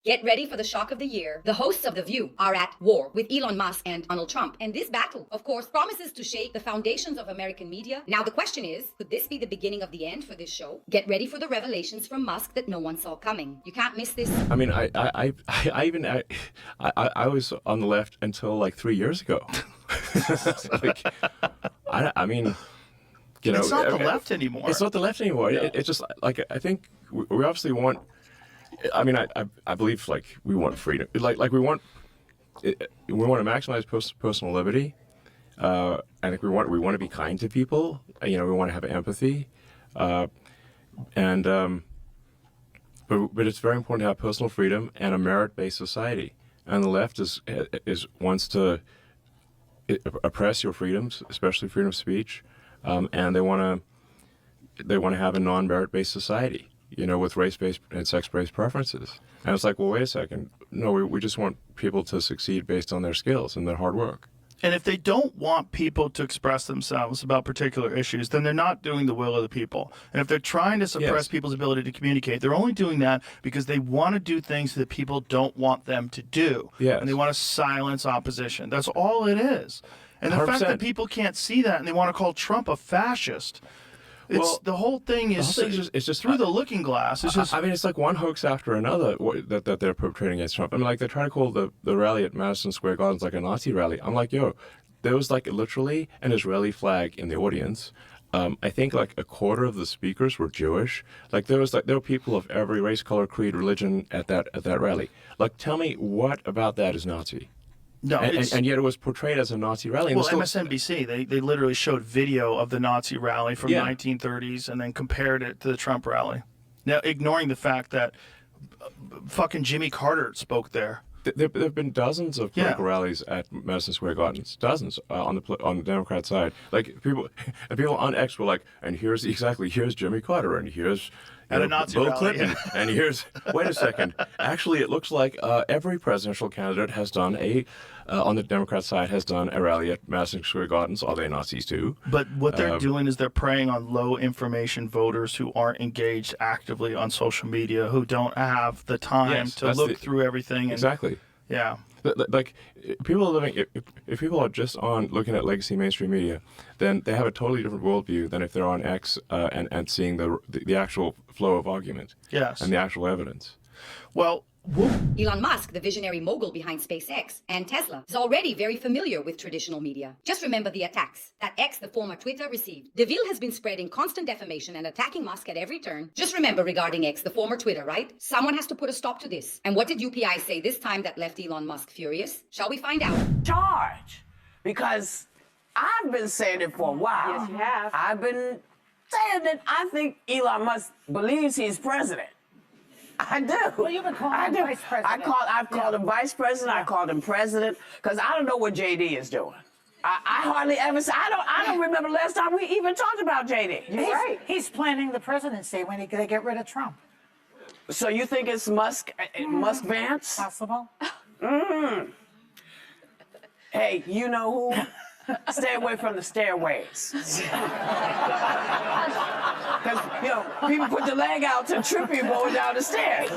Get ready for the shock of the year. The hosts of The View are at war with Elon Musk and Donald Trump. And this battle, of course, promises to shake the foundations of American media. Now, the question is, could this be the beginning of the end for this show? Get ready for the revelations from Musk that no one saw coming. You can't miss this. I mean, I was on the left until like 3 years ago. Like, I mean, you know, it's not the left anymore. It's not the left anymore. Yeah. It's just like, I think we obviously want. I mean, I believe like we want freedom. Like we want to maximize personal liberty. I think we want to be kind to people. You know, we want to have empathy, but it's very important to have personal freedom and a merit-based society. And the left wants to oppress your freedoms, especially freedom of speech, and they want to have a non-merit-based society. You know, with race-based and sex-based preferences. And it's like, well, wait a second. No, we just want people to succeed based on their skills and their hard work. And if they don't want people to express themselves about particular issues, then they're not doing the will of the people. And if they're trying to suppress people's ability to communicate, they're only doing that because they want to do things that people don't want them to do. Yes. And they want to silence opposition. That's all it is. And the 100%. fact that people can't see that and they want to call Trump a fascist, the whole thing is it's just through the looking glass. It's just, I mean, it's like one hoax after another that they're perpetrating against Trump. I mean, like they're trying to call the rally at Madison Square Gardens like a Nazi rally. I'm like, yo, there was like literally an Israeli flag in the audience. I think like a quarter of the speakers were Jewish. Like there were people of every race, color, creed, religion at that rally. Like, tell me what about that is Nazi? no, And yet it was portrayed as a Nazi rally. well, MSNBC, they literally showed video of the Nazi rally from the 1930s and then compared it to the Trump rally. Now, ignoring the fact that fucking Jimmy Carter spoke there. There have been dozens of political rallies at Madison Square Gardens, dozens on the Democrat side. Like people on X were like, and here's Jimmy Carter, and here's At a Nazi Bill rally, Clinton, and here's wait a second. Actually, it looks like every presidential candidate has done on the Democrat side has done a rally at Madison Square Gardens. Are they Nazis too? But what they're doing is they're preying on low information voters who aren't engaged actively on social media, who don't have the time to look through everything. And, Exactly. Yeah. Like people are living. If people are just on looking at legacy mainstream media, then they have a totally different worldview than if they're on X and seeing the actual flow of argument. Yes. And the actual evidence. Well, Elon Musk, the visionary mogul behind SpaceX and Tesla, is already very familiar with traditional media. Just remember the attacks that X, the former Twitter, received. DeVille has been spreading constant defamation and attacking Musk at every turn. Just remember regarding X, the former Twitter, right? Someone has to put a stop to this. And what did UPI say this time that left Elon Musk furious? Shall we find out? Charge. Because I've been saying it for a while. Yes, you have. I've been saying that I think Elon Musk believes he's president. I do. Well, you've been calling him vice president. I've called him vice president. I called him president because I don't know what JD is doing. I hardly ever say. I don't remember the last time we even talked about JD. He's planning the presidency when they get rid of Trump. So you think it's Musk Vance? Possible. Hey, you know who? Stay away from the stairways. Because, people put the leg out to trip you going down the stairs.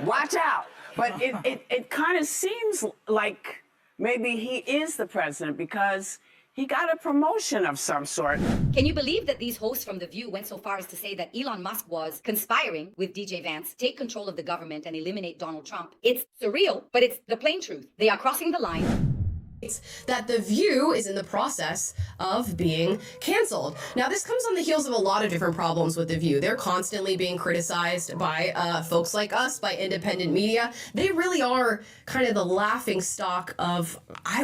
Watch out. But it kind of seems like maybe he is the president because he got a promotion of some sort. Can you believe that these hosts from The View went so far as to say that Elon Musk was conspiring with DJ Vance to take control of the government and eliminate Donald Trump? It's surreal, but it's the plain truth. They are crossing the line. That The View is in the process of being canceled. Now, this comes on the heels of a lot of different problems with The View. They're constantly being criticized by folks like us, by independent media. They really are kind of the laughing stock of,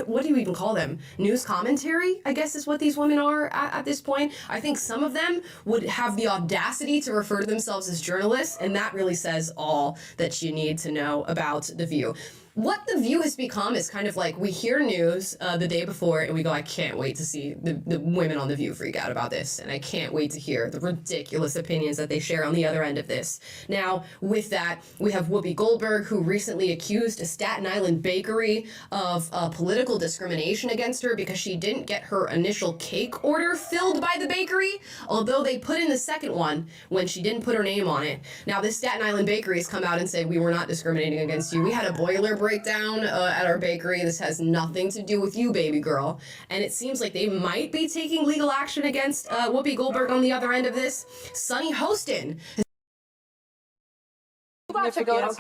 what do you even call them? News commentary, I guess is what these women are at this point. I think some of them would have the audacity to refer to themselves as journalists, and that really says all that you need to know about The View. what The View has become is kind of like we hear news the day before and we go, I can't wait to see the women on The View freak out about this. And I can't wait to hear the ridiculous opinions that they share on the other end of this. Now, with that, we have Whoopi Goldberg, who recently accused a Staten Island bakery of political discrimination against her because she didn't get her initial cake order filled by the bakery, although they put in the second one when she didn't put her name on it. Now, this Staten Island bakery has come out and said, we were not discriminating against you. We had a boiler breakdown at our bakery. This has nothing to do with you, baby girl. And it seems like they might be taking legal action against Whoopi Goldberg on the other end of this. Sunny Hostin. Okay, because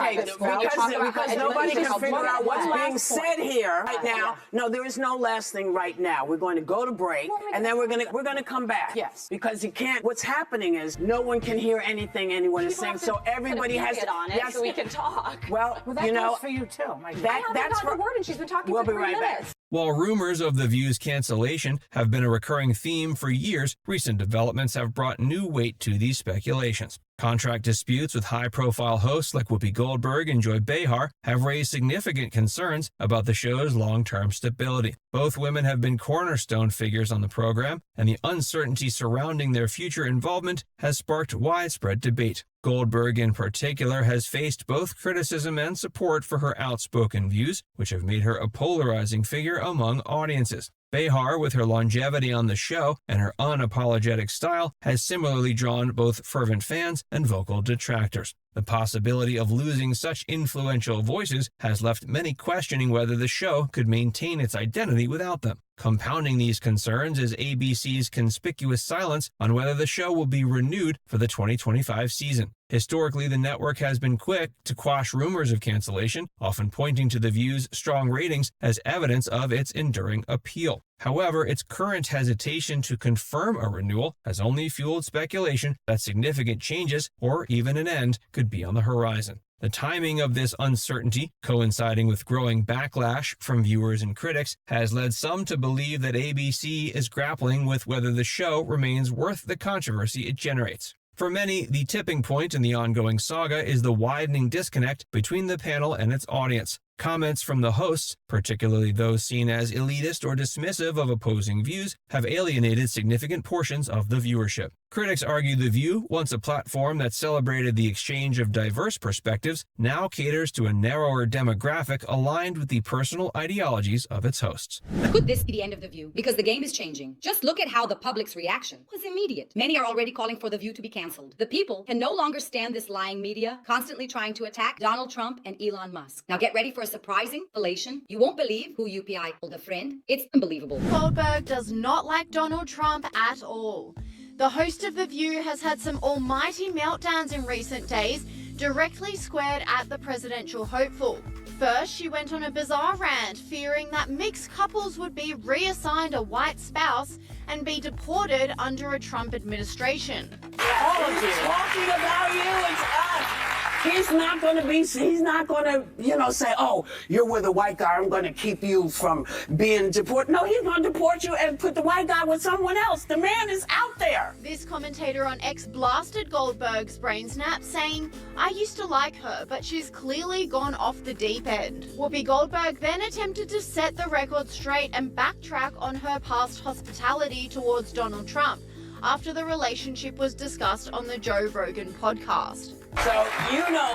nobody can figure out what's being said here right now. No, there is no last thing right now. We're going to go to break, and then we're gonna come back. Yes. Because you can't. What's happening is no one can hear anything anyone is saying. So everybody has to. Yes, so we can talk. Well, that you know, goes for you too. That's for the word, and she's been talking we'll for be 3 right minutes. back. While rumors of The View's cancellation have been a recurring theme for years, recent developments have brought new weight to these speculations. Contract disputes with high-profile hosts like Whoopi Goldberg and Joy Behar have raised significant concerns about the show's long-term stability. Both women have been cornerstone figures on the program, and the uncertainty surrounding their future involvement has sparked widespread debate. Goldberg, in particular, has faced both criticism and support for her outspoken views, which have made her a polarizing figure among audiences. Behar, with her longevity on the show and her unapologetic style, has similarly drawn both fervent fans and vocal detractors. The possibility of losing such influential voices has left many questioning whether the show could maintain its identity without them. Compounding these concerns is ABC's conspicuous silence on whether the show will be renewed for the 2025 season. Historically, the network has been quick to quash rumors of cancellation, often pointing to The View's strong ratings as evidence of its enduring appeal. However, its current hesitation to confirm a renewal has only fueled speculation that significant changes, or even an end, could be on the horizon. The timing of this uncertainty, coinciding with growing backlash from viewers and critics, has led some to believe that ABC is grappling with whether the show remains worth the controversy it generates. For many, the tipping point in the ongoing saga is the widening disconnect between the panel and its audience. Comments from the hosts, particularly those seen as elitist or dismissive of opposing views, have alienated significant portions of the viewership. Critics argue The View, once a platform that celebrated the exchange of diverse perspectives, now caters to a narrower demographic aligned with the personal ideologies of its hosts. Could this be the end of The View? Because the game is changing. Just look at how the public's reaction was immediate. Many are already calling for The View to be canceled. The people can no longer stand this lying media constantly trying to attack Donald Trump and Elon Musk. Now get ready for a surprising revelation. You won't believe who UPI called a friend. It's unbelievable. Goldberg does not like Donald Trump at all. The host of The View has had some almighty meltdowns in recent days, directly squared at the presidential hopeful. First, she went on a bizarre rant, fearing that mixed couples would be reassigned a white spouse and be deported under a Trump administration. All of you talking about you, it's us. He's not going to, say, oh, you're with a white guy, I'm going to keep you from being deported. No, he's going to deport you and put the white guy with someone else. The man is out there. This commentator on X blasted Goldberg's brain snap, saying, I used to like her, but she's clearly gone off the deep end. Whoopi Goldberg then attempted to set the record straight and backtrack on her past hospitality towards Donald Trump after the relationship was discussed on the Joe Rogan podcast. So, you know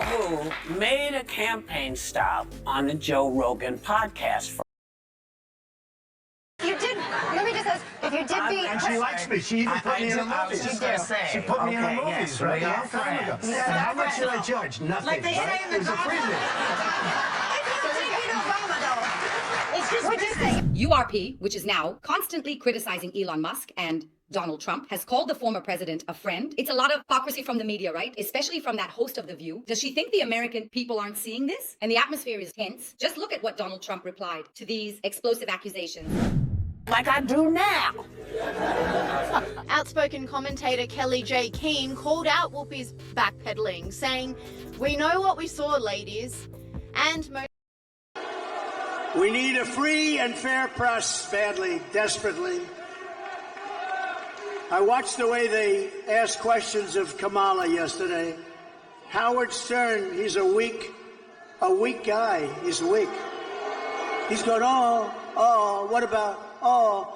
who made a campaign stop on the Joe Rogan podcast. You did. Let me just ask, if you did be... And she likes me. She even put me in her movies. She put me in her movies, right? A long time ago. And how much should I charge? Nothing. Like they say in the URP, which is now constantly criticizing Elon Musk and Donald Trump, has called the former president a friend. It's a lot of hypocrisy from the media, right? Especially from that host of The View. Does she think the American people aren't seeing this? And the atmosphere is tense. Just look at what Donald Trump replied to these explosive accusations. Like I do now. Outspoken commentator Kelly J. Keane called out Whoopi's backpedaling, saying, "We know what we saw, ladies, and we need a free and fair press badly, desperately. I watched the way they asked questions of Kamala yesterday. Howard Stern, he's a weak a weak guy. He's weak. He's going, oh, what about, oh.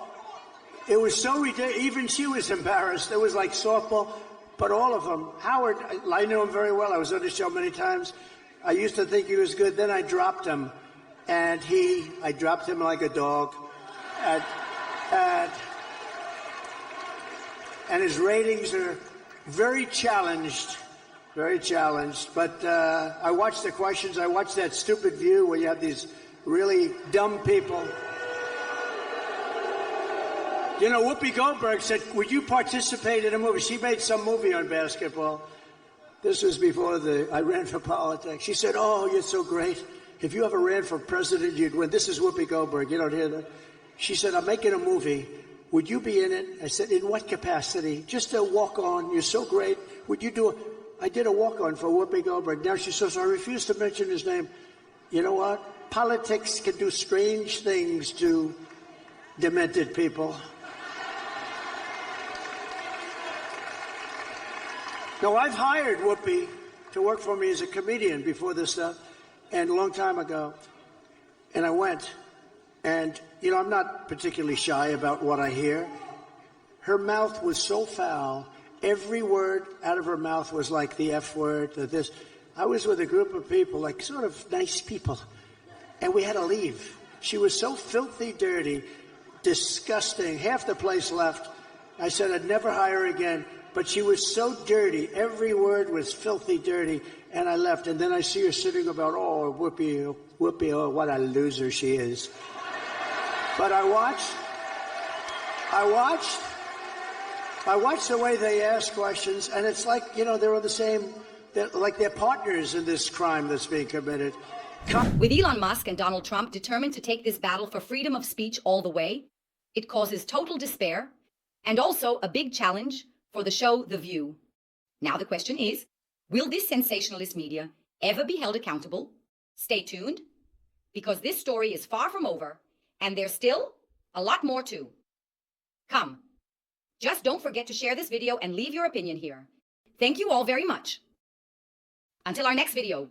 It was so ridiculous. Even she was embarrassed. It was like softball. But all of them. Howard, I knew him very well. I was on the show many times. I used to think he was good. Then I dropped him. And I dropped him like a dog. And his ratings are very challenged. Very challenged. But I watched the questions. I watched that stupid View where you have these really dumb people. You know, Whoopi Goldberg said, would you participate in a movie? She made some movie on basketball. This was before I ran for politics. She said, oh, you're so great. If you ever ran for president, you'd win. This is Whoopi Goldberg. You don't hear that? She said, I'm making a movie. Would you be in it? I said, in what capacity? Just a walk-on. You're so great. Would you do it? I did a walk-on for Whoopi Goldberg. Now she says, I refuse to mention his name. You know what? Politics can do strange things to demented people. Now, I've hired Whoopi to work for me as a comedian before this stuff, and a long time ago. And I went, and, you know, I'm not particularly shy about what I hear. Her mouth was so foul. Every word out of her mouth was like the F word, this. I was with a group of people, like sort of nice people, and we had to leave. She was so filthy dirty, disgusting. Half the place left. I said I'd never hire her again. But she was so dirty. Every word was filthy dirty. And I left. And then I see her sitting about, oh, Whoopi, oh, what a loser she is. But I watched the way they ask questions. And it's like, you know, they're on the same, like they're partners in this crime that's being committed. With Elon Musk and Donald Trump determined to take this battle for freedom of speech all the way, it causes total despair and also a big challenge for the show The View. Now the question is, will this sensationalist media ever be held accountable? Stay tuned, because this story is far from over, and there's still a lot more to come. Just don't forget to share this video and leave your opinion here. Thank you all very much. Until our next video.